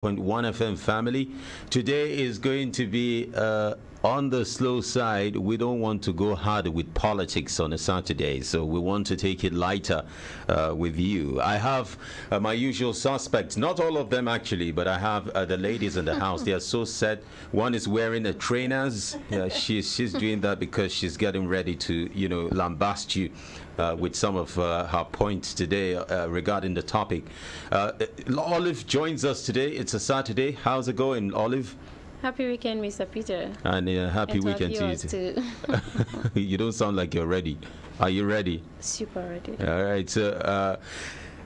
FM family. Today is going to be on the slow side. We don't want to go hard with politics on a Saturday, so we want to take it lighter with you. I have my usual suspects, not all of them actually, but I have the ladies in the house. They are so set. One is wearing a trainers. She's doing that because she's getting ready to, lambast you with some of her points today regarding the topic. Olive joins us today. It's a Saturday. How's it going, Olive? Happy weekend, Mr. Peter. And happy weekend to you too. You don't sound like you're ready. Are you ready? Super ready. All right. So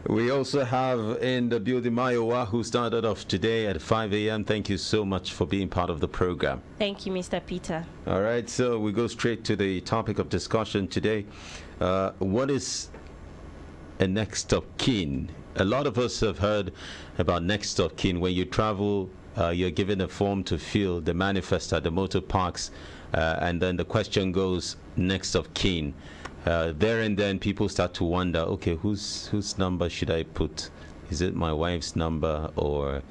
we also have in the building Mayowa, who started off today at 5 a.m. Thank you so much for being part of the program. Thank you, Mr. Peter. All right. So we go straight to the topic of discussion today. What is a next of kin? A lot of us have heard about next of kin. When you travel, you're given a form to fill, the manifest at the motor parks, and then the question goes, next of kin. There and then people start to wonder, okay, whose number should I put? Is it my wife's number or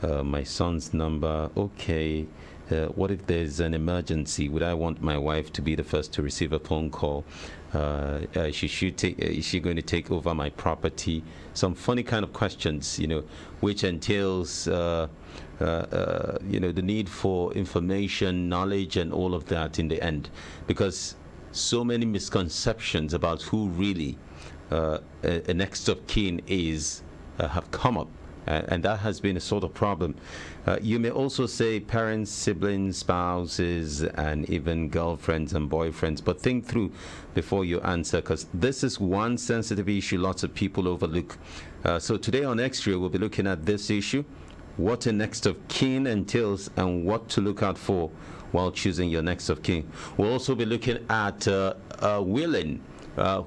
my son's number? Okay, what if there's an emergency? Would I want my wife to be the first to receive a phone call? Is she going to take over my property? Some funny kind of questions, which entails the need for information, knowledge, and all of that in the end, because so many misconceptions about who really a next of kin is have come up, and that has been a sort of problem. You may also say parents, siblings, spouses, and even girlfriends and boyfriends, but think through before you answer, because this is one sensitive issue lots of people overlook. So today on Extra, we'll be looking at this issue, what a next of kin entails, and what to look out for while choosing your next of kin. We'll also be looking at willing.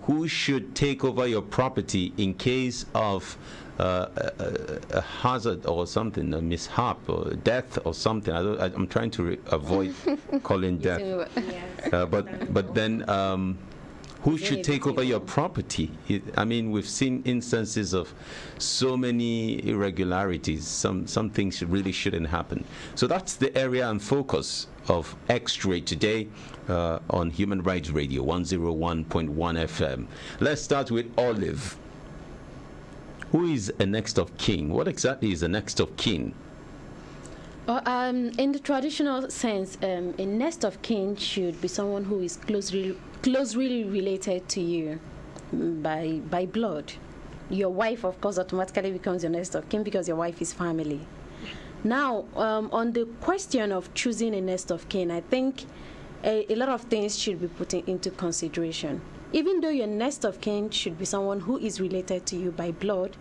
Who should take over your property in case of a hazard or something, a mishap or death or something. I'm trying to avoid calling death. But then who should take over your property? I mean, we've seen instances of so many irregularities. Some things really shouldn't happen. So that's the area and focus of X-Ray today on Human Rights Radio 101.1 FM. Let's start with Olive. Who is a next of kin? What exactly is a next of kin? In the traditional sense, a next of kin should be someone who is closely related to you by blood. Your wife, of course, automatically becomes your next of kin because your wife is family. Now, on the question of choosing a next of kin, I think a lot of things should be put into consideration. Even though your next of kin should be someone who is related to you by blood,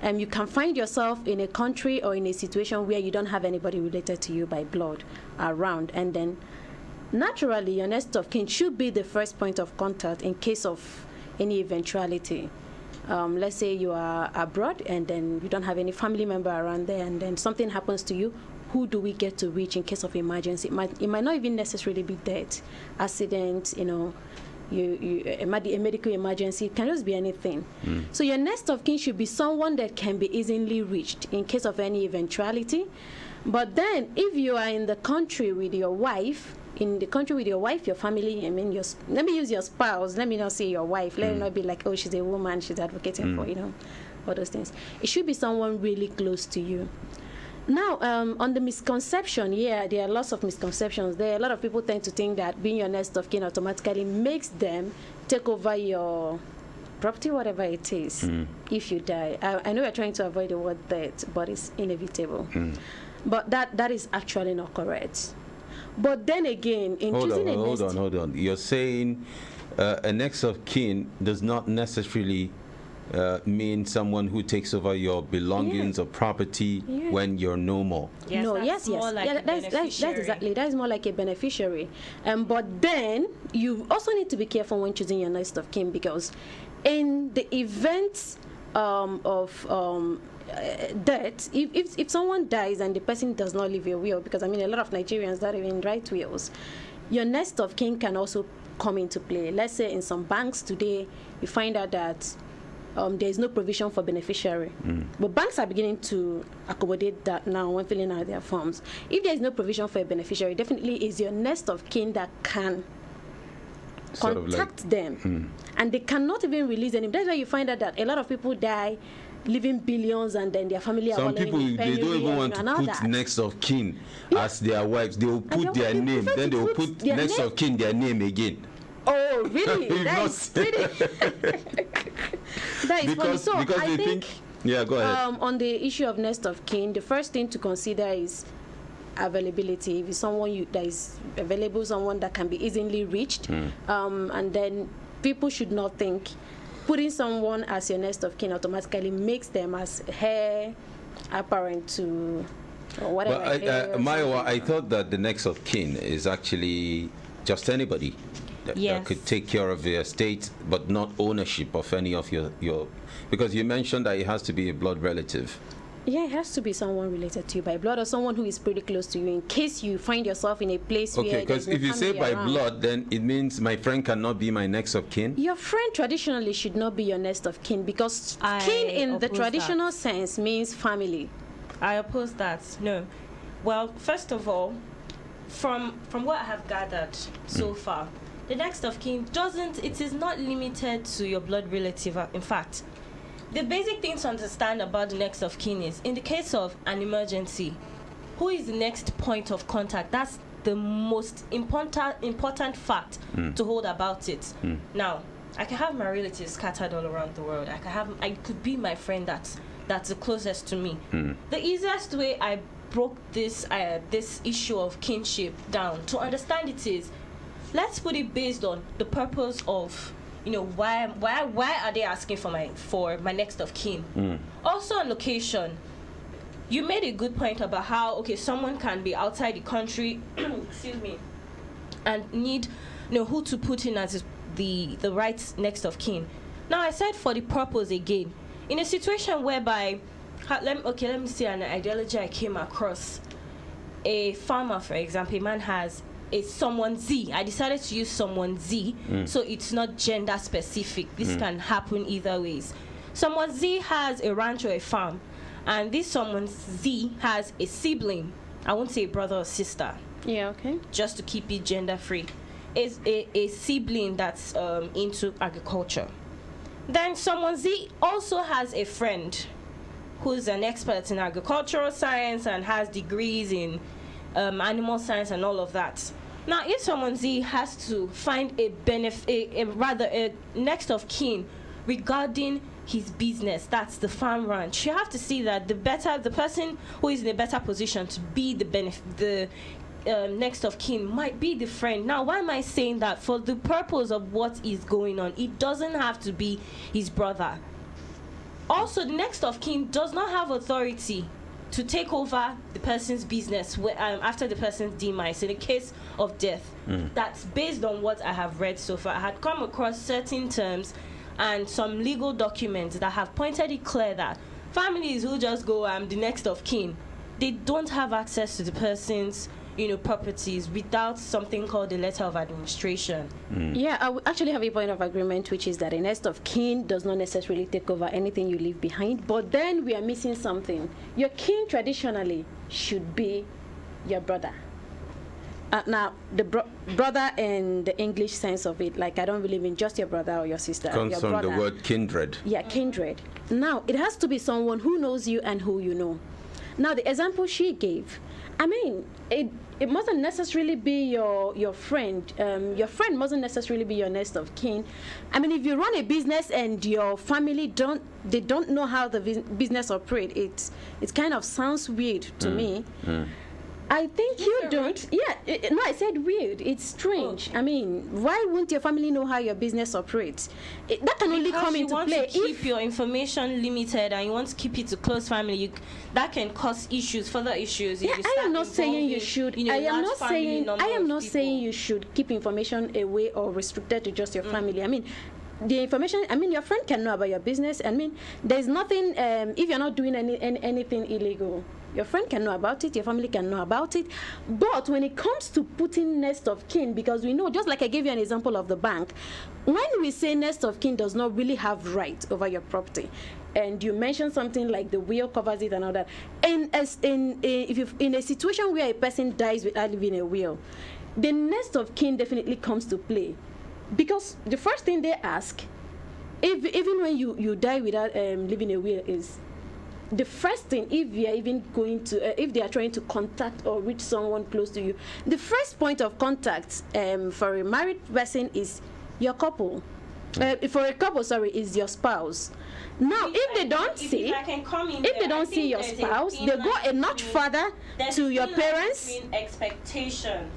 you can find yourself in a country or in a situation where you don't have anybody related to you by blood around, and then naturally your next of kin should be the first point of contact in case of any eventuality. Let's say you are abroad and then you don't have any family member around there, and then something happens to you. Who do we get to reach in case of emergency? It might not even necessarily be death, accident, a medical emergency. It can just be anything. So your next of kin should be someone that can be easily reached in case of any eventuality. But then if you are in the country with your wife, your family, let me use your spouse, let me not say your wife, let it not be like, oh, she's a woman, she's advocating for, all those things. It should be someone really close to you. Now, on the misconception, there are lots of misconceptions there. A lot of people tend to think that being your next of kin automatically makes them take over your property, whatever it is, if you die. I know you're trying to avoid the word death, but it's inevitable. But that is actually not correct. But then again, in choosing a next... Hold on. You're saying a next of kin does not necessarily mean someone who takes over your belongings or property when you're no more. Yes, that's exactly. That is more like a beneficiary. But then you also need to be careful when choosing your next of kin, because in the event of death, if someone dies and the person does not leave a will, because a lot of Nigerians don't even write wills, your next of kin can also come into play. Let's say in some banks today, you find out that there is no provision for beneficiary. But banks are beginning to accommodate that now when filling out their forms. If there is no provision for a beneficiary, definitely is your next of kin that can contact them, and they cannot even release them. That's why you find out that a lot of people die leaving billions, and then their family are some people, they don't even want to put next of kin as their wives. They will put their name, then they will put next of kin their name again. Oh, really? That is really that is funny. So because I they think, yeah, go ahead. On the issue of next of kin, the first thing to consider is availability. If it's someone that is available, someone that can be easily reached, and then people should not think putting someone as your next of kin automatically makes them as heir apparent to whatever. But Mayowa, I thought that the next of kin is actually just anybody that could take care of the estate, but not ownership of any of your because you mentioned that it has to be a blood relative. Yeah, it has to be someone related to you by blood, or someone who is pretty close to you, in case you find yourself in a place where... Okay, because if you say by blood, then it means my friend cannot be my next of kin? Your friend traditionally should not be your next of kin, because kin in the traditional sense means family. I oppose that. No. Well, first of all, from what I have gathered so far, the next of kin it is not limited to your blood relative. In fact, the basic thing to understand about the next of kin is, in the case of an emergency, who is the next point of contact? That's the most important fact to hold about it. Now, I can have my relatives scattered all around the world. I could be my friend that's the closest to me. The easiest way I broke this issue of kinship down to understand it is, let's put it based on the purpose of, why are they asking for my next of kin? Also on location, you made a good point about how someone can be outside the country, excuse me, and need who to put in as the right next of kin. Now I said for the purpose again, in a situation whereby let me see an ideology I came across. A farmer, for example, a man has someone Z. I decided to use someone Z, so it's not gender specific. This can happen either ways. Someone Z has a ranch or a farm, and this someone Z has a sibling. I won't say brother or sister. Yeah, okay. Just to keep it gender free. Is a sibling that's into agriculture. Then someone Z also has a friend who's an expert in agricultural science and has degrees in animal science and all of that. Now, if someone Z has to find a next of kin regarding his business, that's the farm ranch, you have to see that the person who is in a better position to be the next of kin might be the friend. Now, why am I saying that? For the purpose of what is going on, it doesn't have to be his brother. Also, the next of kin does not have authority to take over the person's business after the person's demise in the case of death. That's based on what I have read so far. I had come across certain terms and some legal documents that have pointed it clear that families who just go the next of kin, they don't have access to the person's properties without something called the letter of administration. Yeah, I actually have a point of agreement, which is that a next of kin does not necessarily take over anything you leave behind, but then we are missing something. Your kin traditionally should be your brother. Now, the brother in the English sense of it, like I don't believe in just your brother or your sister. Comes your from brother. the word kindred. Yeah, kindred. Now, it has to be someone who knows you and who you know. Now, the example she gave, I mean, it mustn't necessarily be your friend. Your friend mustn't necessarily be your next of kin. I mean, if you run a business and your family don't know how the business operates, it kind of sounds weird to me. I think you don't. Yeah, no, I said weird. It's strange. I mean, why wouldn't your family know how your business operates? That can only come into play if you want to keep your information limited and you want to keep it to close family. That can cause further issues. Yeah, I am not saying you should. I am not saying you should keep information away or restricted to just your family. I mean, the information. I mean, your friend can know about your business. I mean, there's nothing. If you're not doing anything illegal, Your friend can know about it, your family can know about it. But when it comes to putting next of kin, because we know, just like I gave you an example of the bank, when we say next of kin does not really have right over your property, and you mentioned something like the will covers it and all that, and if you in a situation where a person dies without leaving a will, the next of kin definitely comes to play, because the first thing they ask, even when you die without leaving a will, is the first thing, if you are even going to if they are trying to contact or reach someone close to you, the first point of contact for a married person is your couple. For a couple, sorry, is your spouse. Now, if they don't see, if they don't see your spouse, they go a notch further to your parents. Expectations.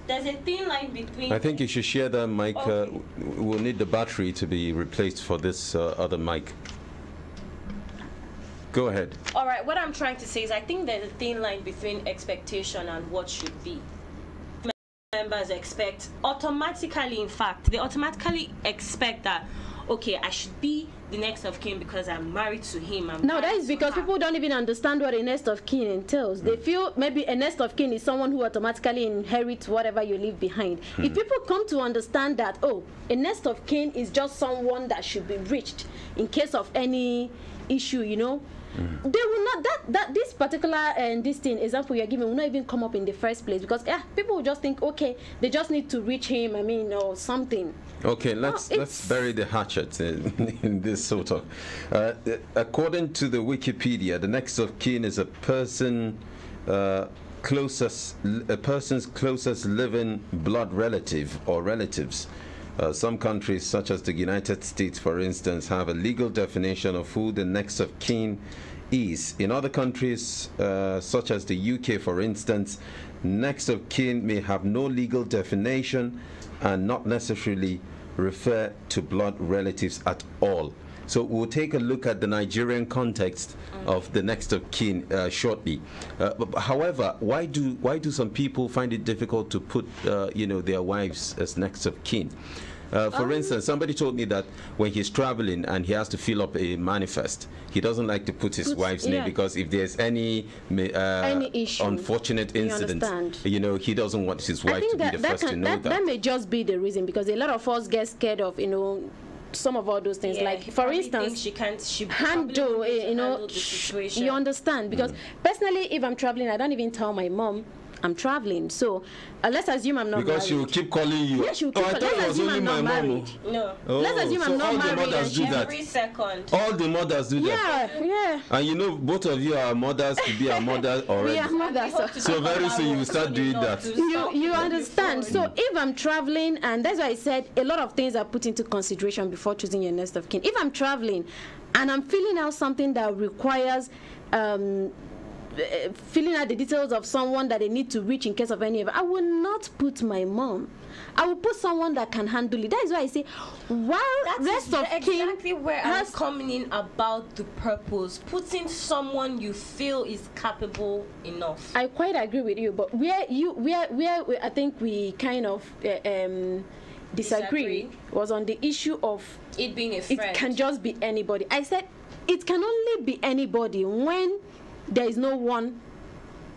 There's a thin line between. I think you should share that mic. Okay. We'll need the battery to be replaced for this other mic. Go ahead. All right, what I'm trying to say is I think there's a thin line between expectation and what should be. Members expect automatically, in fact, they automatically expect that, okay, I should be the next of kin because I'm married to him. No, that is because people don't even understand what a next of kin entails. They feel maybe a next of kin is someone who automatically inherits whatever you leave behind. If people come to understand that, oh, a next of kin is just someone that should be reached in case of any issue, you know, they will not, that this particular this thing example you're giving will not even come up in the first place, because people will just think, okay, they just need to reach him, I mean, or something. Okay, let's bury the hatchet in this sort of. According to the Wikipedia, the next of kin is a person's closest living blood relative or relatives. Some countries, such as the United States, for instance, have a legal definition of who the next of kin is. In other countries, such as the UK, for instance, next of kin may have no legal definition and not necessarily refer to blood relatives at all. So we'll take a look at the Nigerian context of the next of kin shortly. However, why do some people find it difficult to put their wives as next of kin? For instance, somebody told me that when he's traveling and he has to fill up a manifest, he doesn't like to put his wife's name, because if there's any issue, unfortunate incident, he doesn't want his wife to be the first to know that. That may just be the reason, because a lot of us get scared of, some of all those things. Like, for instance, she handle the situation. You understand? Because personally, if I'm traveling, I don't even tell my mom I'm traveling. So let's assume I'm not married. Because she will keep calling you. Yeah, she will keep calling. Let's assume I'm not married. No. Let's assume I'm not married. All the mothers do that. Every second. All the mothers do that. Yeah. And both of you are mothers to be a mother already. We are mothers. So very soon you will start doing that. You understand? So if I'm traveling, and that's why I said a lot of things are put into consideration before choosing your next of kin. If I'm traveling and I'm filling out something that requires filling out the details of someone that they need to reach in case of any event, I will not put my mom. I will put someone that can handle it. That is why I say, while rest of kin exactly where I'm coming in about the purpose, putting someone you feel is capable enough. I quite agree with you, but where I think we kind of disagree was on the issue of it being a friend. It can just be anybody. I said it can only be anybody when there is no one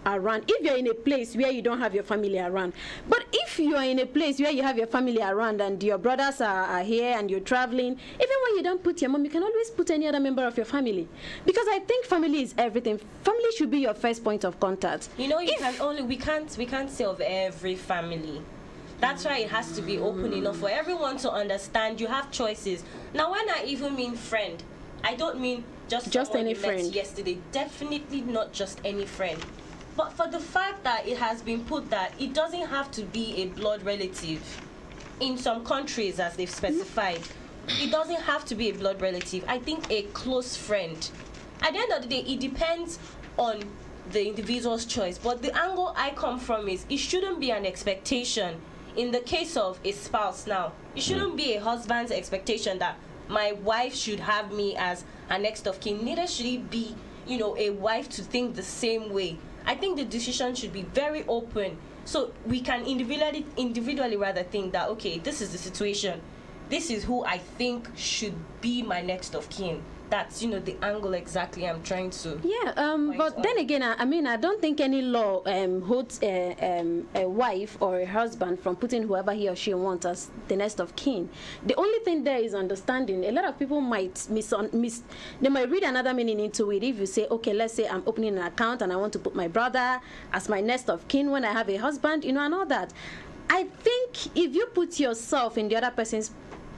around. If you're in a place where you don't have your family around, but if you are in a place where you have your family around and your brothers are here and you're traveling, even when you don't put your mom, you can always put any other member of your family, because I think family is everything. Family should be your first point of contact. We can't say of every family. That's why it has to be open enough for everyone to understand you have choices. Now, when I even mean friend, I don't mean just any friend. Yesterday, definitely not just any friend. But for the fact that it has been put that it doesn't have to be a blood relative, in some countries as they've specified, it doesn't have to be a blood relative. I think a close friend. At the end of the day, it depends on the individual's choice. But the angle I come from is it shouldn't be an expectation. In the case of a spouse now, it shouldn't be a husband's expectation that my wife should have me as her next of kin. Neither should it be, a wife to think the same way. I think the decision should be very open, so we can individually rather think that, okay, this is the situation. This is who I think should be my next of kin. That's, the angle exactly I'm trying to. Yeah, but then again, I mean, I don't think any law holds a wife or a husband from putting whoever he or she wants as the next of kin. The only thing there is understanding. A lot of people might they might read another meaning into it. If you say, okay, let's say I'm opening an account and I want to put my brother as my next of kin when I have a husband, and all that. I think if you put yourself in the other person's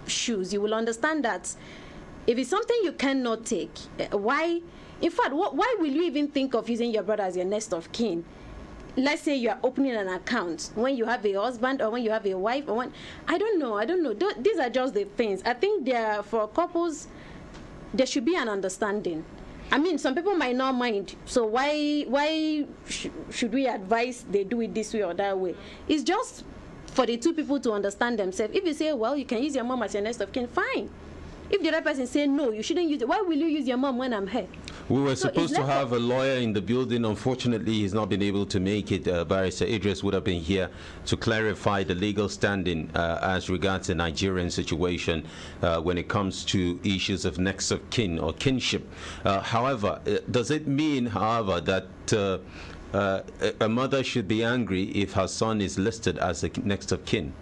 shoes, you will understand that if it's something you cannot take, why? In fact, why will you even think of using your brother as your next of kin? Let's say you are opening an account when you have a husband or when you have a wife, or when I don't know. These are just the things. I think for couples, there should be an understanding. I mean, some people might not mind. So why should we advise they do it this way or that way? It's just for the two people to understand themselves. If you say, well, you can use your mom as your next of kin, fine. If the other person say no, you shouldn't use it. Why will you use your mom when I'm here? We were supposed to have a lawyer in the building. Unfortunately, he's not been able to make it. Barrister Idris would have been here to clarify the legal standing as regards the Nigerian situation when it comes to issues of next of kin or kinship. However, does it mean, however, that a mother should be angry if her son is listed as the next of kin?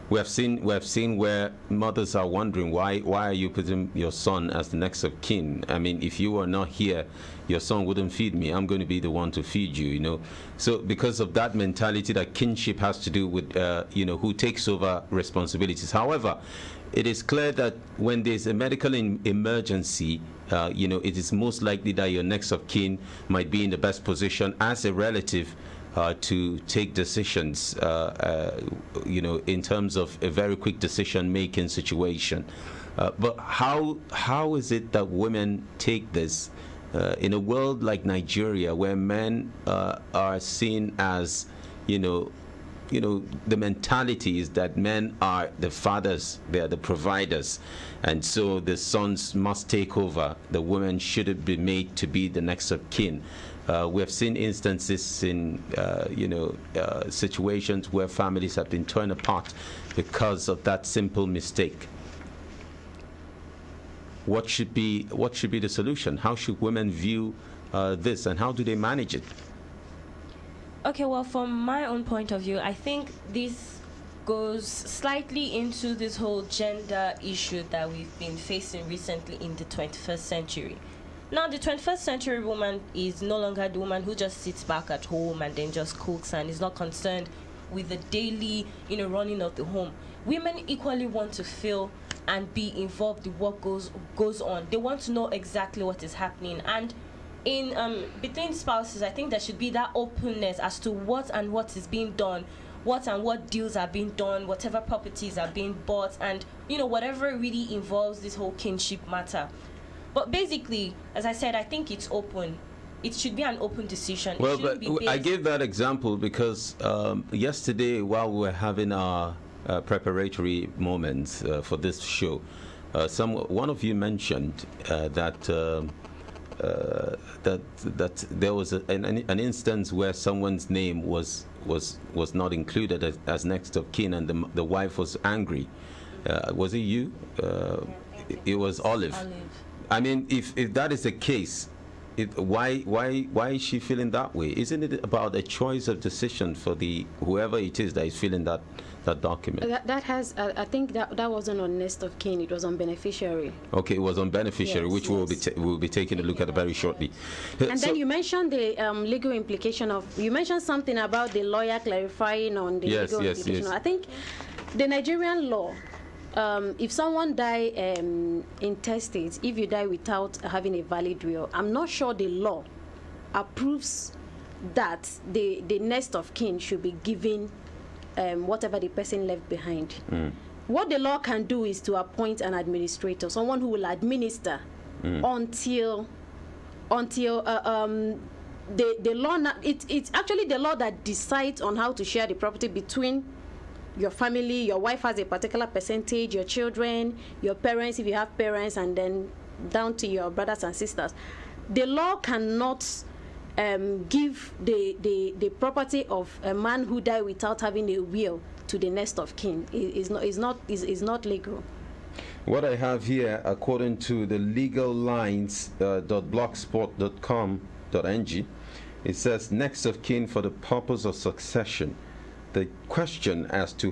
We have seen where mothers are wondering why are you putting your son as the next of kin? I mean, if you were not here, your son wouldn't feed me. I'm going to be the one to feed you. So because of that mentality, that kinship has to do with who takes over responsibilities. However, it is clear that when there's a medical emergency, it is most likely that your next of kin might be in the best position as a relative to take decisions, in terms of a very quick decision-making situation. But how is it that women take this in a world like Nigeria, where men are seen as, the mentality is that men are the fathers, they are the providers, and so the sons must take over. The women shouldn't be made to be the next of kin. We have seen instances in, situations where families have been torn apart because of that simple mistake. What should be the solution? How should women view this, and how do they manage it? Okay, well, from my own point of view, I think this goes slightly into this whole gender issue that we've been facing recently in the 21st century. Now, the 21st century woman is no longer the woman who just sits back at home and then just cooks and is not concerned with the daily, running of the home. Women equally want to feel and be involved in what goes on. They want to know exactly what is happening. And in between spouses, I think there should be that openness as to what is being done, what deals are being done, whatever properties are being bought, and whatever really involves this whole kinship matter. But basically, as I said, I think it's open. It should be an open decision. Well, but I gave that example because yesterday, while we were having our preparatory moments for this show, one of you mentioned that there was an instance where someone's name was not included as next of kin, and the wife was angry. Was it you? It was Olive. I mean, if that is the case, why is she feeling that way? Isn't it about a choice of decision for whoever it is that is feeling that document? I think that wasn't on next of kin. It was on beneficiary. Okay, it was on beneficiary, yes, which we'll be taking a look at very shortly. And then you mentioned the legal implication of. You mentioned something about the lawyer clarifying on the legal implication. Yes. I think the Nigerian law. If someone die intestate, if you die without having a valid will, I'm not sure the law approves that the next of kin should be given whatever the person left behind. What the law can do is to appoint an administrator, someone who will administer until the law. It's actually the law that decides on how to share the property between your family. Your wife has a particular percentage, your children, your parents, if you have parents, and then down to your brothers and sisters. The law cannot give the property of a man who died without having a will to the next of kin. Is not legal. What I have here, according to the legallines.blogspot.com.ng, it says next of kin for the purpose of succession. The question as to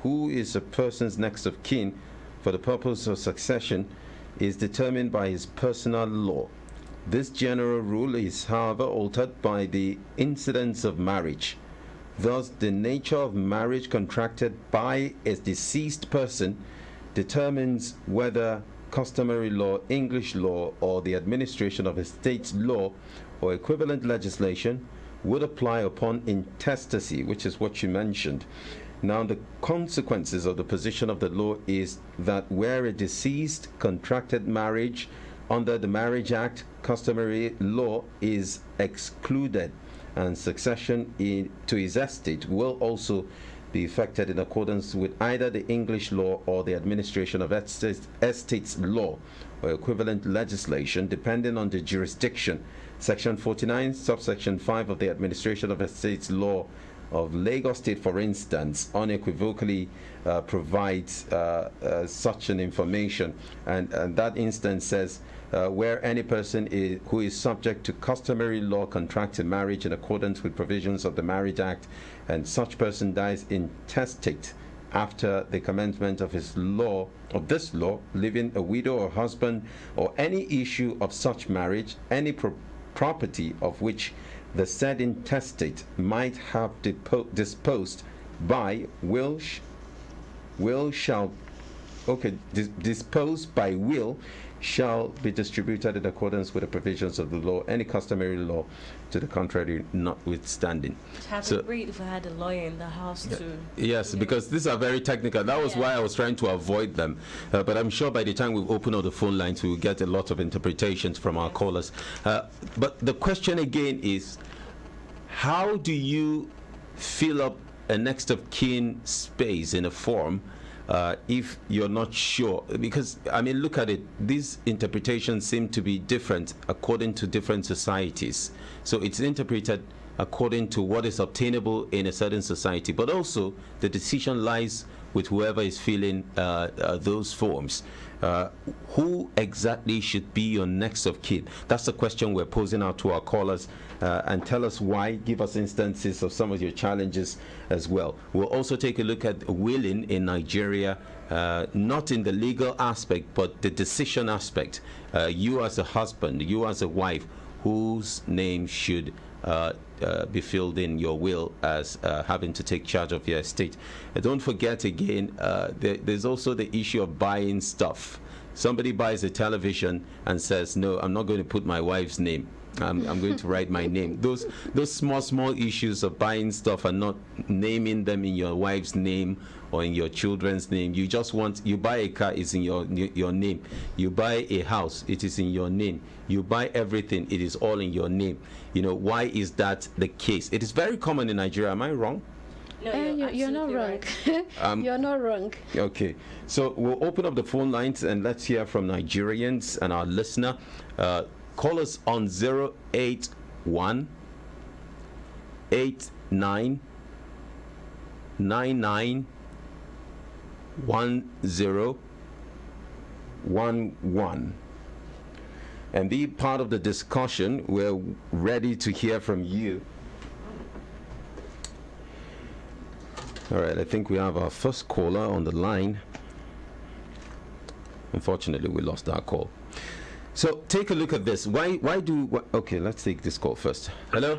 who is a person's next of kin for the purpose of succession is determined by his personal law. This general rule is, however, altered by the incidence of marriage. Thus, the nature of marriage contracted by a deceased person determines whether customary law, English law, or the administration of a state's law or equivalent legislation would apply upon intestacy, which is what you mentioned. Now, the consequences of the position of the law is that where a deceased contracted marriage under the Marriage Act, customary law is excluded, and succession to his estate will also be effected in accordance with either the English law or the administration of estates law or equivalent legislation, depending on the jurisdiction. Section 49, subsection 5 of the administration of estates law of Lagos State, for instance, unequivocally provides such an information, and that instance says where any person who is subject to customary law contracts a marriage in accordance with provisions of the Marriage Act, and such person dies intestate after the commencement of this law, leaving a widow or husband, or any issue of such marriage, any property of which the said intestate might have disposed by disposed by will shall be distributed in accordance with the provisions of the law, any customary law to the contrary notwithstanding. It would be great if I had a lawyer in the house too. Yes, because these are very technical. That was why I was trying to avoid them. But I'm sure by the time we open up the phone lines, we will get a lot of interpretations from our callers. But the question again is, how do you fill up a next of kin space in a form if you're not sure? Because, I mean, look at it. These interpretations seem to be different according to different societies. So it's interpreted according to what is obtainable in a certain society. But also, the decision lies with whoever is filling those forms. Who exactly should be your next of kin? That's the question we're posing out to our callers. And tell us why. Give us instances of some of your challenges as well. We'll also take a look at willing in Nigeria, not in the legal aspect, but the decision aspect. You as a husband, you as a wife, whose name should be filled in your will as having to take charge of your estate. Don't forget again, there's also the issue of buying stuff. Somebody buys a television and says, no, I'm not going to put my wife's name. I'm going to write my name. Those small issues of buying stuff and not naming them in your wife's name or in your children's name. You just you buy a car, it's in your name. You buy a house, it is in your name. You buy everything, it is all in your name. You know, why is that the case? It is very common in Nigeria. Am I wrong? No, you're not wrong. Right. You're not wrong. Okay, so we'll open up the phone lines and let's hear from Nigerians and our listener. Call us on 081 89 99 1011 and be part of the discussion. We're ready to hear from you. All right, I think we have our first caller on the line. Unfortunately, we lost our call. So take a look at this. Okay, let's take this call first. Hello?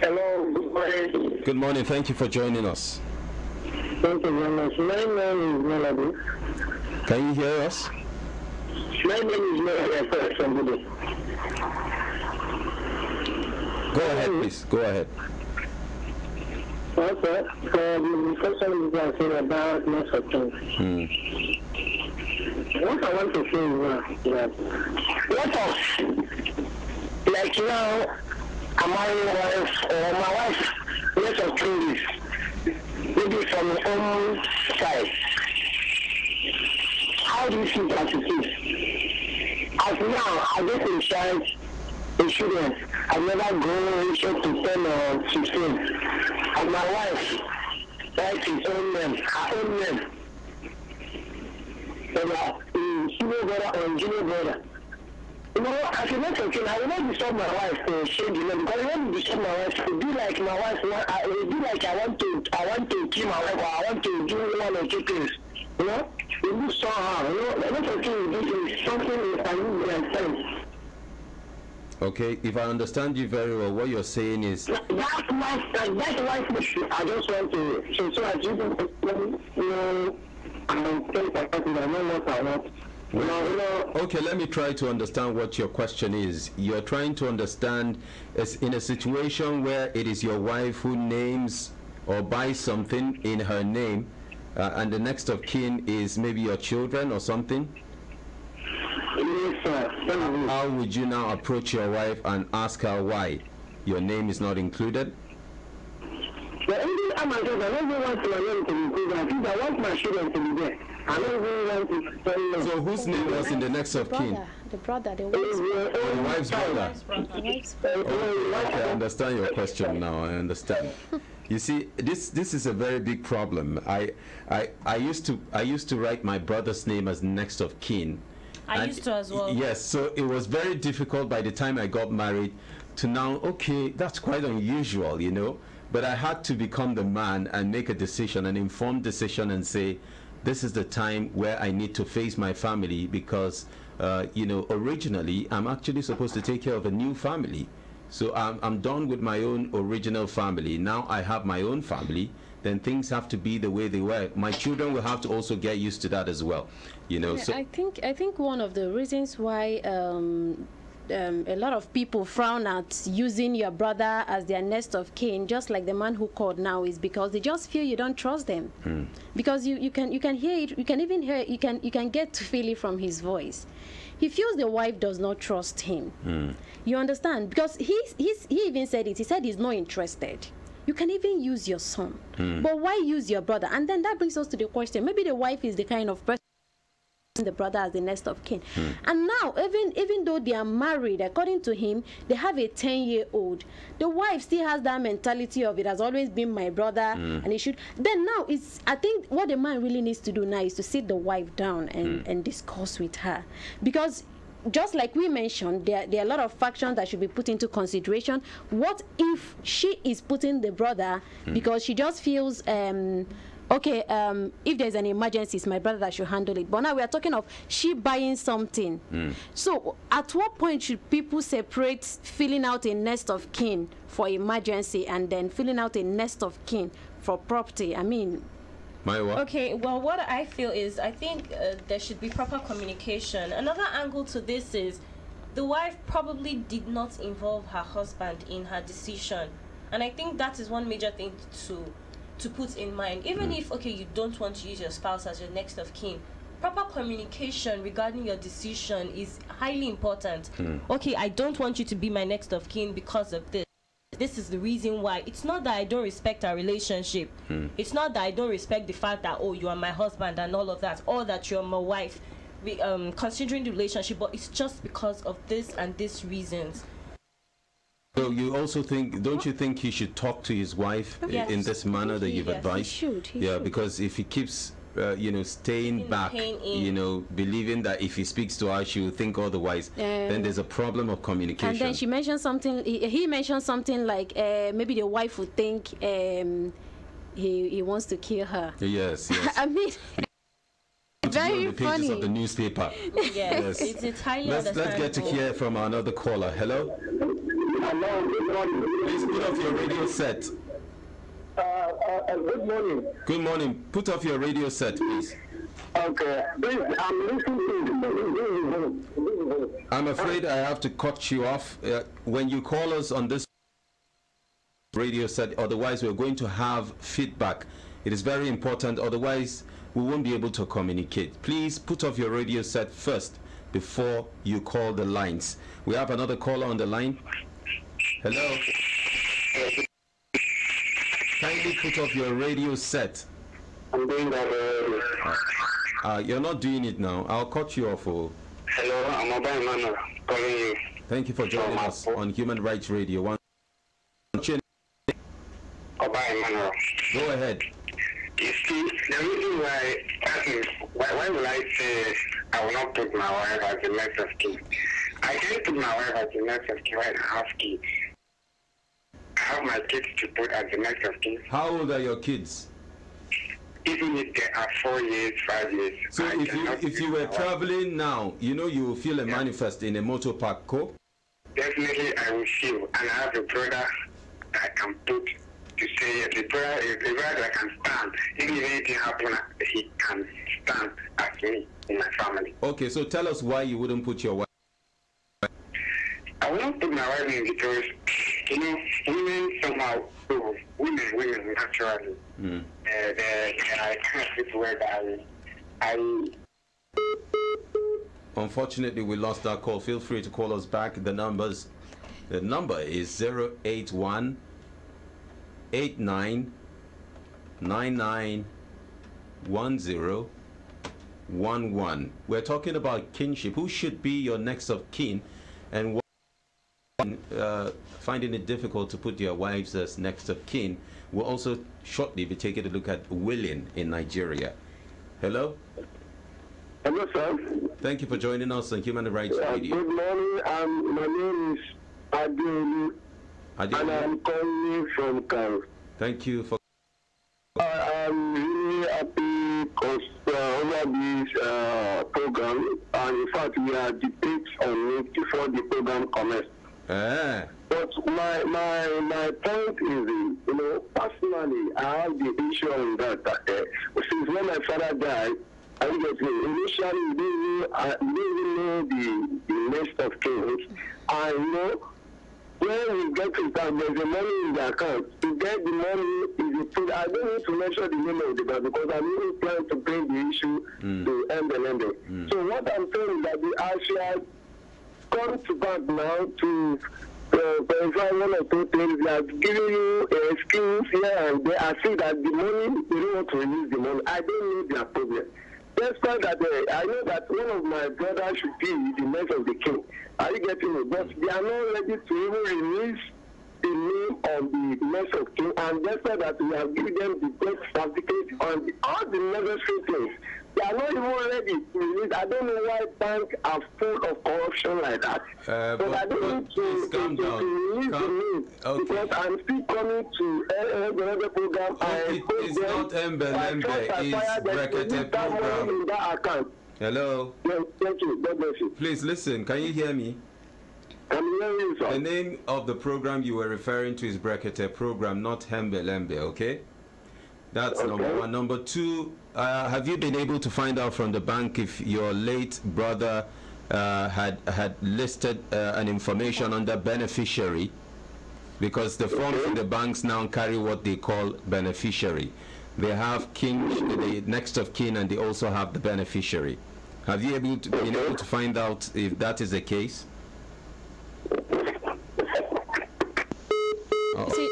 Hello, good morning. Good morning. Thank you for joining us. Thank you very much. My name is Melody. Can you hear us? My name is Melody. Go ahead, please. Go ahead. Okay. So the question is asking about next of kin. What I want to say is that what of, like now, I'm marrying wife, or my wife, next of kin is maybe from your own side. How do you see that it is? As now, I get in charge insurance. I never go reach to 10 or 16. And my wife, writes his own name, her own name. senior brother or junior brother. You know, as a next of kin, I will not disturb my wife to change the name, because when you disturb my wife, it will be like my wife. It will be like I want to kill my wife, or I want to do one or two things. You know, it will somehow. You know, the next of kin is something that I need to understand. Okay, if I understand you very well, what you're saying is that's why I just want to so as you know, I'm saying something I know what I want. Okay, let me try to understand what your question is. You're trying to understand as in a situation where it is your wife who names or buys something in her name, and the next of kin is maybe your children or something. Yes, sir. How would you now approach your wife and ask her why your name is not included? But even I myself, I don't want my name to be included. I think I want my children to be there. I don't really want to tell them. So whose name was in the next of kin? The brother, the wife's brother. The wife's brother. Okay, I understand your question now. I understand. You see, this is a very big problem. I used to write my brother's name as next of kin. I used to as well. Yes, so it was very difficult by the time I got married to now, okay, that's quite unusual, you know. But I had to become the man and make a decision, an informed decision, and say, this is the time where I need to face my family because, you know, originally I'm actually supposed to take care of a new family. So I'm done with my own original family. Now I have my own family. Then things have to be the way they were. My children will have to also get used to that as well, you know. Yeah, so I think one of the reasons why a lot of people frown at using your brother as their next of kin, just like the man who called now, is because they just feel you don't trust them. Because you can hear it, you can even hear it, you can get to feel it from his voice. He feels the wife does not trust him. You understand? Because he even said it. He said he's not interested. You can even use your son. But why use your brother? And then that brings us to the question, maybe the wife is the kind of person the brother as the next of kin. And now, even though they are married, according to him, they have a 10-year-old. The wife still has that mentality of it has always been my brother, and it should. Then now, I think what the man really needs to do now is to sit the wife down and discuss with her. Because just like we mentioned, there are a lot of factors that should be put into consideration. What if she is putting the brother because she just feels okay, if there's an emergency, it's my brother that should handle it. But now we are talking of she buying something. So at what point should people separate filling out a nest of kin for emergency and then filling out a nest of kin for property? I mean, Mayowa? Okay, well, what I feel is I think there should be proper communication. Another angle to this is the wife probably did not involve her husband in her decision. And I think that is one major thing to put in mind. Even if, okay, you don't want to use your spouse as your next of kin, proper communication regarding your decision is highly important. Okay, I don't want you to be my next of kin because of this. This is the reason why. It's not that I don't respect our relationship. It's not that I don't respect the fact that, oh, you are my husband and all of that, or that you're my wife, considering the relationship, but it's just because of this and these reasons. So you also think, don't you think he should talk to his wife in this manner that you've advised? He should. Because if he keeps, you know, staying back, you know, believing that if he speaks to her, she will think otherwise, then there's a problem of communication. And then she mentioned something, he mentioned something like maybe the wife would think he wants to kill her. Yes. I mean, very on the pages funny. of the newspaper. Yes. It's highly Let's get to hear from another caller. Hello? Hello, good morning. Please put off your radio set. Good morning. Good morning. Put off your radio set, please. Okay, please, I'm listening to. I'm afraid I have to cut you off. When you call us on this radio set, otherwise we're going to have feedback. It is very important, otherwise we won't be able to communicate. Please put off your radio set first before you call the lines. We have another caller on the line. Hello? Kindly put off your radio set. I'm doing that. You're not doing it now. I'll cut you off. Hello, I'm Oba Emmanuel calling you. Thank you for joining us on Human Rights Radio. Oba Emmanuel. Go ahead. You see, the reason why that is why will I say I will not put my wife as the next of kin? I can't put my wife as the next of kin when I have kids. I have my kids to put as the next of kin. How old are your kids? Even if they are 4 years, 5 years. So if you were traveling now, you know you will feel a manifest in a motor park, co? Definitely I will feel, and I have a brother that I can put to say yes, a brother that can stand. Even if anything happens, he can stand as me in my family. Okay, so tell us why you wouldn't put your wife. I will not put my wife in because, you know, women somehow, women naturally, they are kind of people where I Unfortunately, we lost that call. Feel free to call us back. The number is 081 89 99 10 11. We're talking about kinship. Who should be your next of kin, and what finding it difficult to put your wives as next of kin? We'll also shortly be taking a look at willing in Nigeria. Hello? Hello, sir. Thank you for joining us on Human Rights Radio. Good morning. My name is Adele, and I'm calling from Kano. Thank you for. I'm really happy over this program, and in fact, we are debating on it before the program commenced. But my point is, you know, personally, I have the issue on that. Since when my father died, I initially we didn't know the list of kings. I know when we get to that, there's the money in the account. To get the money, is put. I don't need to mention the name of the bank because I'm really trying to bring the issue to end the ending. So what I'm saying is that the actual come to bank now to verify one or two things. They are giving you an excuse here and there. I see that the money, they don't want to release the money. I don't know their problem. Despite that, I know that one of my brothers should be the next of the king. Are you getting me? But they are not ready to even release the name of the next of king. And despite that, we have given them the death certificate on all the necessary things. They are not even ready to release. I don't know why banks are full of corruption like that. But I don't need to release the name because I'm still coming to another program. It's not Embelembe, it's Brekete program. In that account. Hello? Yes, thank you. God bless you. Please listen, can you hear me? I'm hearing you, sir. The name of the program you were referring to is Brekete program, not Embelembe, okay? That's number one. Number two, have you been able to find out from the bank if your late brother had listed an information under beneficiary? Because the forms in the banks now carry what they call beneficiary. They have kin, the next of kin, and they also have the beneficiary. Have you been able to find out if that is the case?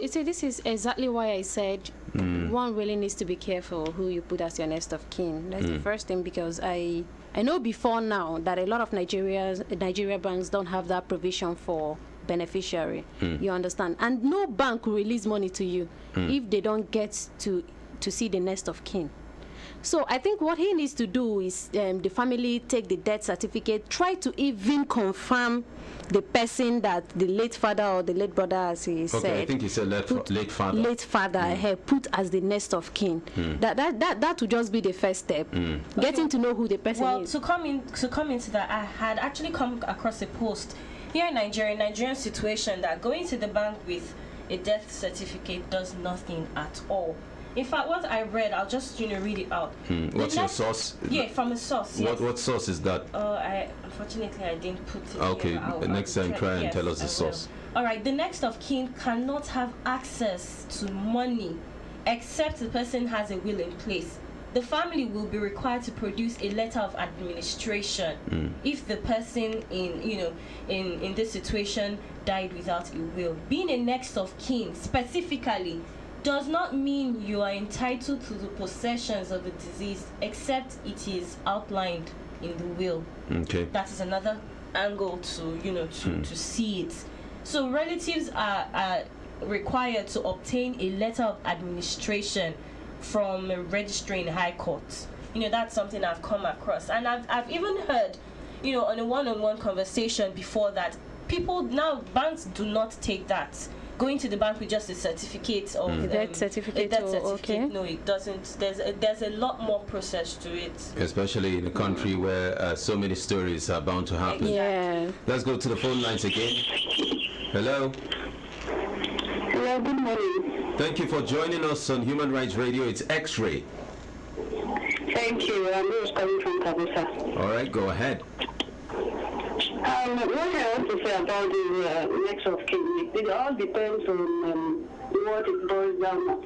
You see, this is exactly why I said one really needs to be careful who you put as your next of kin. That's the first thing, because I know before now that a lot of Nigeria banks don't have that provision for beneficiary. You understand? And no bank will release money to you if they don't get to see the next of kin. So I think what he needs to do is the family take the death certificate, try to even confirm the person that the late father or the late brother, as he said. I think he said late father. Late father put as the next of kin. That would just be the first step. Getting to know who the person is. To come into that, I had actually come across a post here in Nigerian situation that going to the bank with a death certificate does nothing at all. In fact, what I read, I'll just read it out. What's your source? Yeah, from a source. Yes. What source is that? Unfortunately I didn't put it. Okay, here. next time try and tell us the source. All right, the next of kin cannot have access to money except the person has a will in place. The family will be required to produce a letter of administration if the person in this situation died without a will. Being a next of kin specifically does not mean you are entitled to the possessions of the deceased except it is outlined in the will. Okay. That is another angle to to see it. So relatives are required to obtain a letter of administration from registering high court. That's something I've come across, and I've even heard, on a one-on-one conversation before that, people now, banks do not take that. Going to the bank with just a certificate of a death certificate. Okay. No, it doesn't. There's a lot more process to it. Especially in a country where so many stories are bound to happen. Yeah. Let's go to the phone lines again. Hello. Hello, good morning. Thank you for joining us on Human Rights Radio. It's X-Ray. Thank you. I'm just calling from Kabisa. All right, go ahead. What I want to say about the next of kin, it all depends on what it boils down to.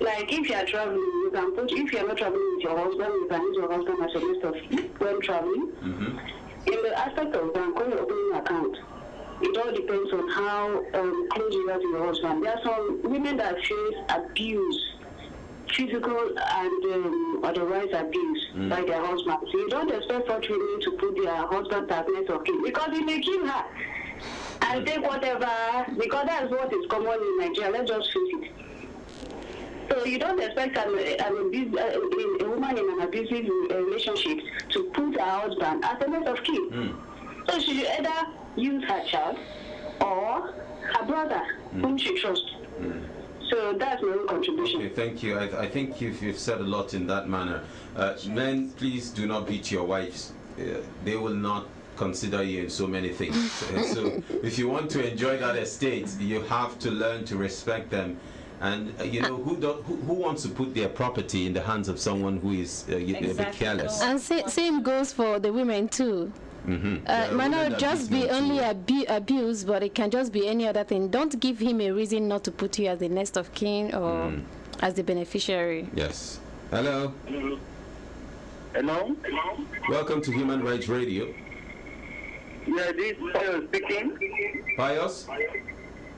Like if you are traveling, you can put, if you are not traveling with your husband, you can use your husband as a next of kin when traveling. Mm-hmm. In the aspect of bank, when you're opening an account, it all depends on how close you are to your husband. There are some women that face abuse, physical and otherwise abuse by their husband. So you don't expect such women to put their husband as next of kin because it may kill her and take whatever, because that's what is common in Nigeria. Let's just face it. So you don't expect a woman in an abusive relationship to put her husband as a next of kin. So she should either use her child or her brother, whom she trusts. So that's my own contribution. Okay, thank you. I think you've said a lot in that manner. Men, please do not beat your wives. They will not consider you in so many things. So if you want to enjoy that estate, you have to learn to respect them. And who wants to put their property in the hands of someone who is a bit careless? And same goes for the women too. Mm-hmm. Might not just be only abuse, but it can just be any other thing. Don't give him a reason not to put you as the next of kin or as the beneficiary. Yes. Hello. Hello. Welcome to Human Rights Radio. Yeah, this is Pius speaking. Pius?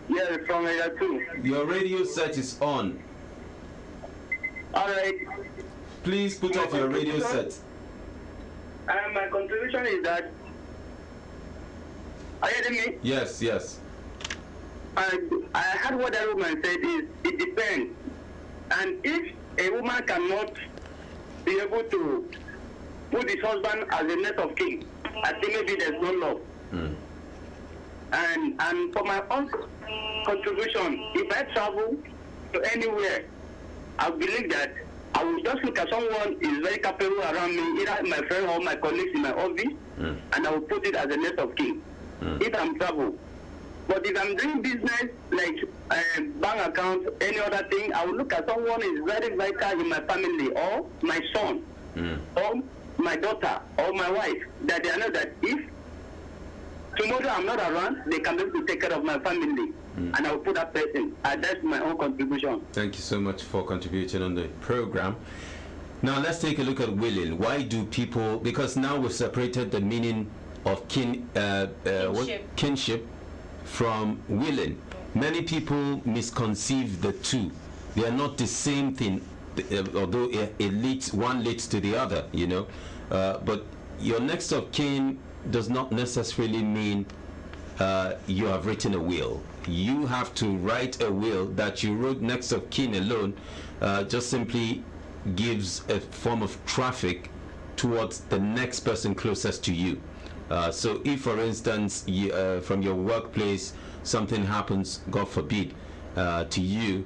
Yeah, from area 2. Your radio set is on. All right. Please put off your radio set. My contribution is that, are you hearing me? Yes. I heard what that woman said is, it depends. And if a woman cannot be able to put his husband as a next of kin, I think maybe there's no love. And for my own contribution, if I travel to anywhere, I believe that I will just look at someone who is very capable around me, either my friend or my colleagues in my office, and I will put it as a next of kin if I'm travel. But if I'm doing business like bank account, any other thing, I will look at someone who is very vital in my family, or my son, or my daughter, or my wife, that I know that if tomorrow I'm not around, they can be able to take care of my family. And I will put that person. That's my own contribution. Thank you so much for contributing on the program. Now let's take a look at willing. Why do people, because now we've separated the meaning of kinship from willing. Many people misconceive the two. They are not the same thing, although one leads to the other, but your next of kin does not necessarily mean you have written a will. You have to write a will. That you wrote next of kin alone just simply gives a form of traffic towards the next person closest to you. So if, for instance, from your workplace, something happens, God forbid, to you,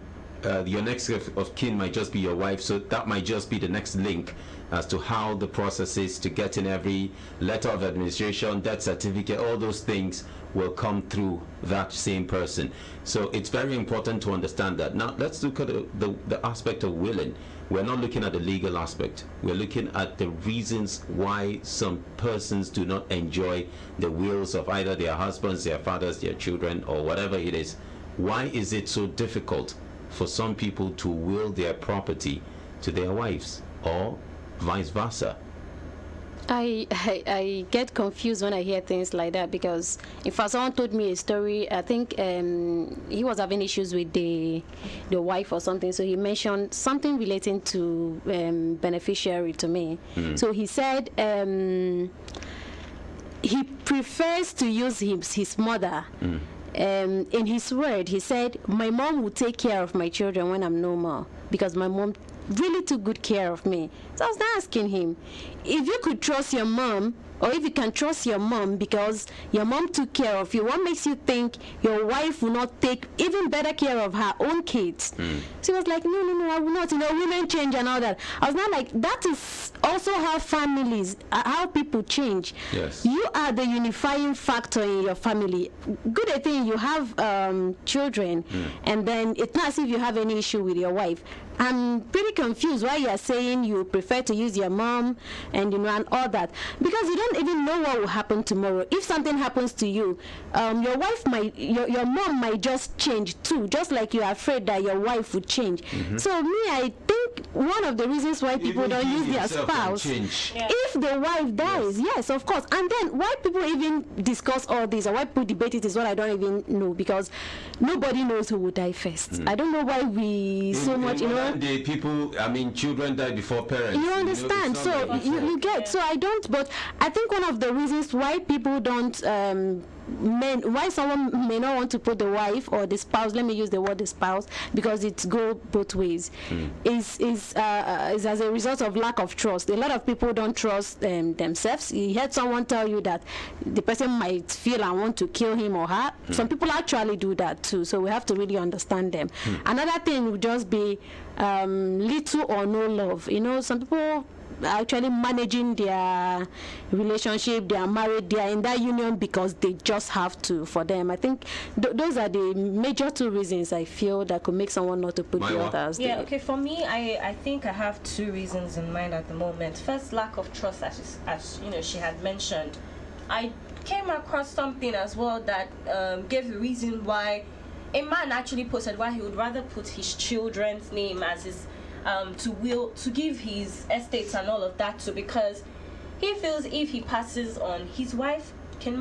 your next of kin might just be your wife, so that might just be the next link as to how the process is to getting every letter of administration, death certificate, all those things will come through that same person. So it's very important to understand that. Now let's look at the aspect of willing. We're not looking at the legal aspect. We're looking at the reasons why some persons do not enjoy the wills of either their husbands, their fathers, their children, or whatever it is. Why is it so difficult for some people to will their property to their wives, or vice versa? I get confused when I hear things like that, because in fact someone told me a story. I think he was having issues with the wife or something, so he mentioned something relating to beneficiary to me. So he said he prefers to use his mother. In his word, he said, my mom will take care of my children when I'm no more, because my mom really took good care of me. So I was asking him, if you could trust your mom, or if you can trust your mom because your mom took care of you, what makes you think your wife will not take even better care of her own kids? She was like, no, I will not. Women change and all that. I was not like, that is also how families, how people change. Yes. You are the unifying factor in your family. Good thing you have children, and then it's not as if you have any issue with your wife. I'm pretty confused why you are saying you prefer to use your mom and and all that, because you don't even know what will happen tomorrow. If something happens to you, your wife might, your mom might just change too, just like you are afraid that your wife would change. So me, I think one of the reasons why people don't use their spouse, if the wife dies, yes, of course. And then why people even discuss all this or why people debate it is what I don't even know, because nobody knows who will die first. I don't know why we so much, The people, children die before parents. You understand? So you get. So I don't. But I think one of the reasons why people don't, why someone may not want to put the wife or the spouse. Let me use the word the spouse because it go both ways. Is as a result of lack of trust. A lot of people don't trust themselves. You heard someone tell you that the person might feel and want to kill him or her. Some people actually do that too. So we have to really understand them. Another thing would just be little or no love. Some people are actually managing their relationship, they are married, they are in that union because they just have to. For them, I think those are the major two reasons I feel that could make someone not to put the others there. Okay, for me, I think I have two reasons in mind at the moment. First, lack of trust, as she had mentioned. I came across something as well that gave a reason why a man actually posted why he would rather put his children's name as his to give his estates and all of that to, because he feels if he passes on, his wife can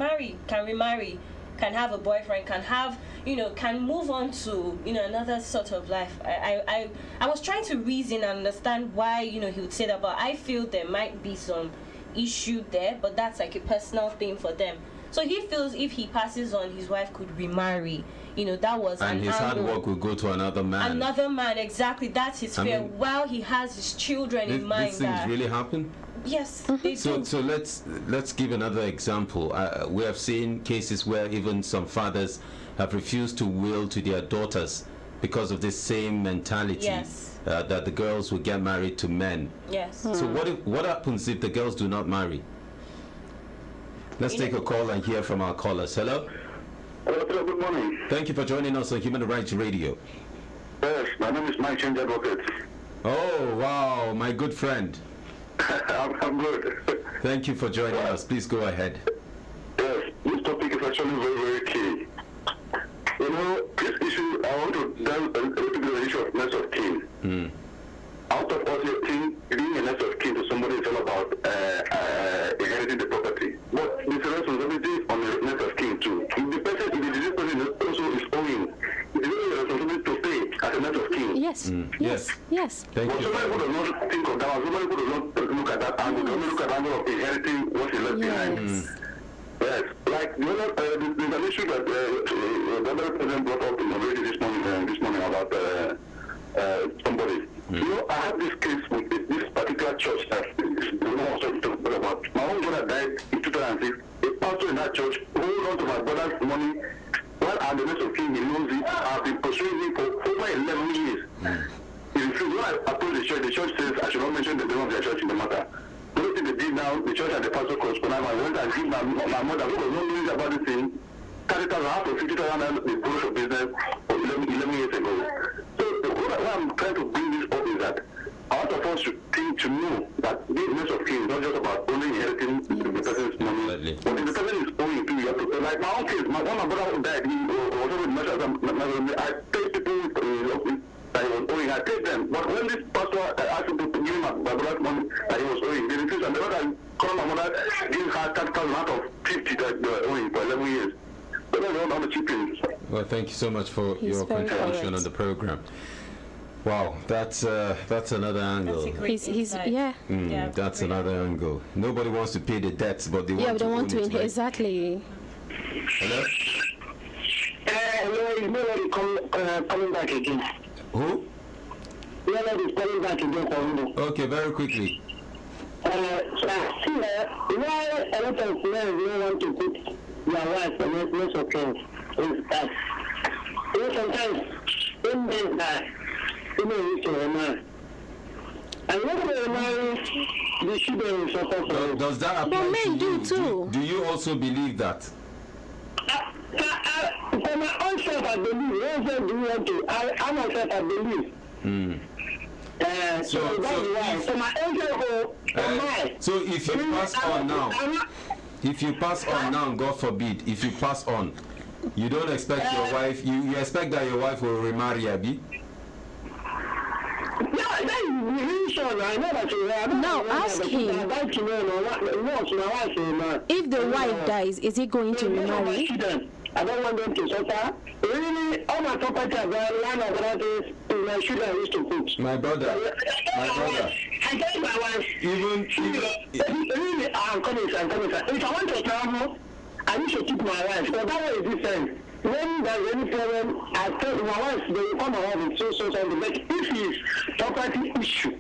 remarry, can have a boyfriend, can move on to another sort of life. I was trying to reason and understand why he would say that, but I feel there might be some issue there, but that's like a personal thing for them. So he feels if he passes on, his wife could remarry. That was and his hard work will go to another man. Another man, exactly. That's his fear. While he has his children in mind. These things really happen. Yes, they do. So let's give another example. We have seen cases where even some fathers have refused to will to their daughters because of this same mentality. Yes. That the girls will get married to men. Yes. So what happens if the girls do not marry? Let's take a call and hear from our callers. Hello? Hello, good morning. Thank you for joining us on Human Rights Radio. Yes, my name is Mike Change Advocate. Oh, wow, my good friend. I'm good. Thank you for joining us. Please go ahead. Yes, this topic is actually very, very key. This issue, I want to delve a little bit into the issue of next of kin. Out of all your kin, being a next of kin to somebody is all about inheriting the property. But it's a responsibility on the next of kin too. If the diseased person also is owing, it is a responsibility to pay as a next of kin. Yes. Thank you. Some people do not think of that. Some people do not look at that angle. They only look at the angle of inheriting what he left behind. Yes, like there's an issue that the other president brought up in the radio this morning about somebody. I have this case with this particular church that is the one I was talking about. My own brother died in 2006. A pastor in that church hold on to my brother's money while I'm the rest of him, he knows it. I've been pursuing him for over 11 years. He refused. When I approached the church says I should not mention the name of their church in the matter. The only thing they did now, the church and the pastor corresponded. I went and gave my mother, who was not knowing about this thing, 30,000 out of 50,000 they broke the business 11 years ago. So what I'm trying to bring this up is that a lot of us should think to know that this mess of kin is not just about only inheriting the person's money. But if the person is owing to you, have to, like my own case, when my brother died, he was always measured. I paid people that he was owing. I paid them. But when this pastor asked him to give him my brother's money that he was owing, they refused. And the brother called my mother, gave her 30,000 out of 50 that they were owing for 11 years. But I don't know the chippings. Well, thank you so much for your contribution on the program. Wow, that's another angle. That's another angle. Nobody wants to pay the debts, but they want to. Exactly. Hello? Hello, coming back again. Who? Leonard is calling back again for Kundum. Okay, very quickly. Why a lot of men don't want to put their wife on most of things is that sometimes when men die, women used to remarry. And when they remarry, the children will suffer from it. Does that apply But men to you? do too. Do you also believe that? For my own self, I believe. Also, do you want to? I myself, I believe. So that's why. For my own self, so if you pass on now, God forbid, if you pass on, you don't expect your wife, you expect that your wife will remarry, Abi? No, that is really sure. I know that you are. Now ask him. I'd like to know what my wife will. If the wife dies, is he going to remarry? I don't want them to suffer. Really, all my property are there. Land of relatives, my children used to put. My brother. I tell my wife. Really, I'm coming, sir. If I want to travel, I need to keep my wife. So that way is different. When there's any problem, I tell my wife, they will come around with so. But if it's property issue,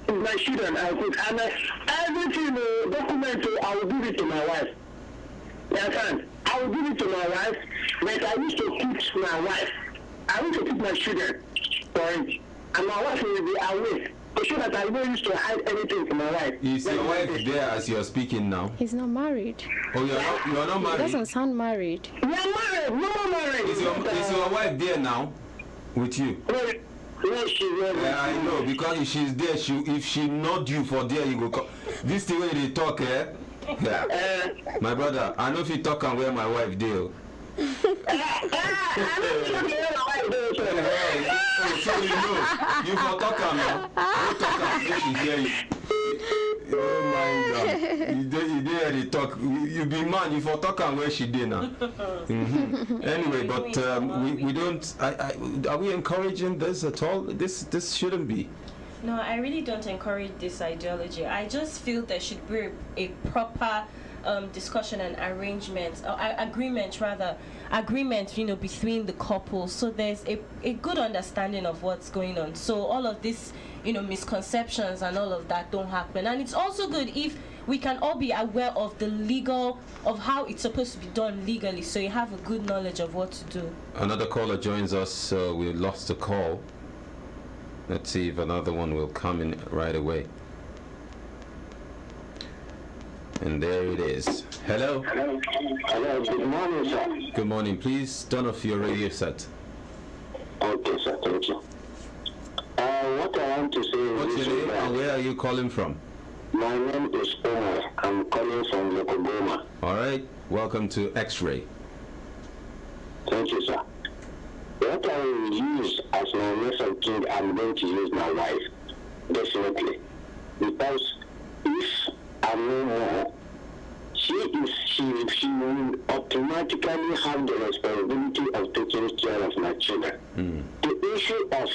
with my children, I put, and everything document, I will give it to my wife. You understand? I will give it to my wife, but I used to keep my wife. I used to keep my children for it. And my wife will be away. To show that I don't used to hide anything from my wife. Is your wife there as you're speaking now? He's not married. Oh, you're not He married? doesn't sound married. We are married. No more married. Is your wife there now with you? No, she's not. I know, because if she's there, if she nod you for there, you go come. This the way they talk, eh? Yeah. My brother, I know if you talk and where my wife deal. So you know, you for talk and now. Don't talk and make she hear you. Oh my God. You dare they talk. You be man, you for talk and where she did now. Anyway, but we don't. Are we encouraging this at all? This shouldn't be. No, I really don't encourage this ideology. I just feel there should be a proper discussion and agreement, between the couples, so there's a good understanding of what's going on. So all of this, misconceptions and all of that don't happen. And it's also good if we can all be aware of of how it's supposed to be done legally, so you have a good knowledge of what to do. Another caller joins us. We lost a call. Let's see if another one will come in right away. And there it is. Hello. Hello. Good morning, sir. Good morning. Please turn off your radio set. Okay, sir. Thank you. What I want to say is... What's your name and where are you calling from? My name is Omar. I'm calling from Yokohama. All right. Welcome to X-Ray. Thank you, sir. What I will use as my method king, I'm going to use my wife, definitely. Because if I'm no more, she will automatically have the responsibility of taking care of my children. The issue of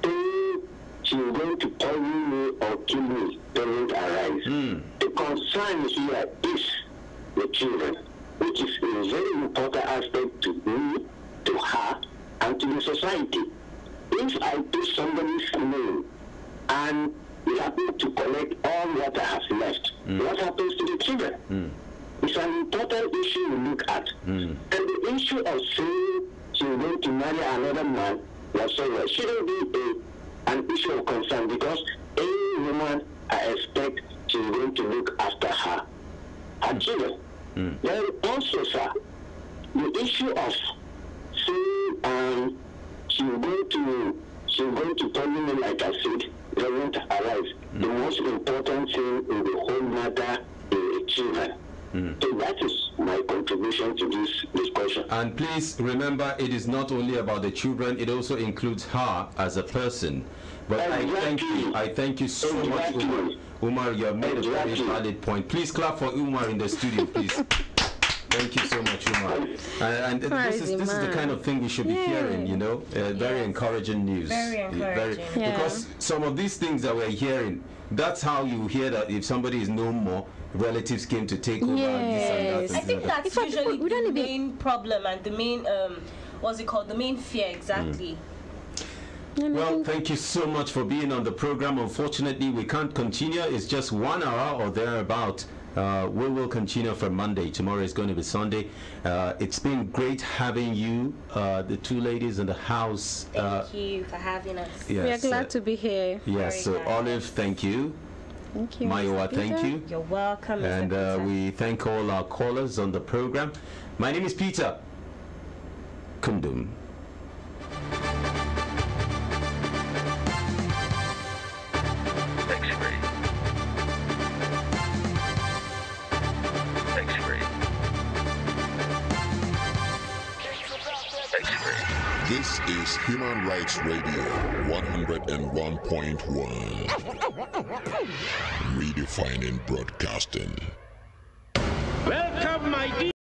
saying she's going to poison me or kill me doesn't arise. The concern here is the children, which is a very important aspect to me, to her, and to the society. If I put somebody's name and we happen to collect all what I have left, what happens to the children? It's an important issue we look at. And the issue of saying she's going to marry another man whatsoever shouldn't be an issue of concern, because any woman, I expect she's going to look after her children. Then also, sir, the issue of saying she's going to tell me, like I said, doesn't arise. The most important thing in the whole matter is the children. So that is my contribution to this discussion. And please remember, it is not only about the children, it also includes her as a person. But I thank you so much, Umar. Umar, you have made a very valid point. Please clap for Umar in the studio, please. Thank you so much, Umar. And this is the kind of thing we should be hearing, very encouraging news. Very encouraging. Because some of these things that we're hearing, that's how you hear that if somebody is no more, relatives came to take over and this and that. I think that's usually the main problem and the main, the main fear, exactly. Well, thank you so much for being on the program. Unfortunately, we can't continue. It's just 1 hour or thereabout. We will continue from Monday. Tomorrow is going to be Sunday. It's been great having you, the two ladies in the house. Thank you for having us. Yes, We are glad to be here. Yes, so Very nice. Olive, thank you. Thank you. Mayowa, Mr. thank Peter. you. You're welcome, Mr. And Peter. we thank all our callers on the program. My name is Peter Kundum. This is Human Rights Radio 101.1. Redefining broadcasting. Welcome, my dear.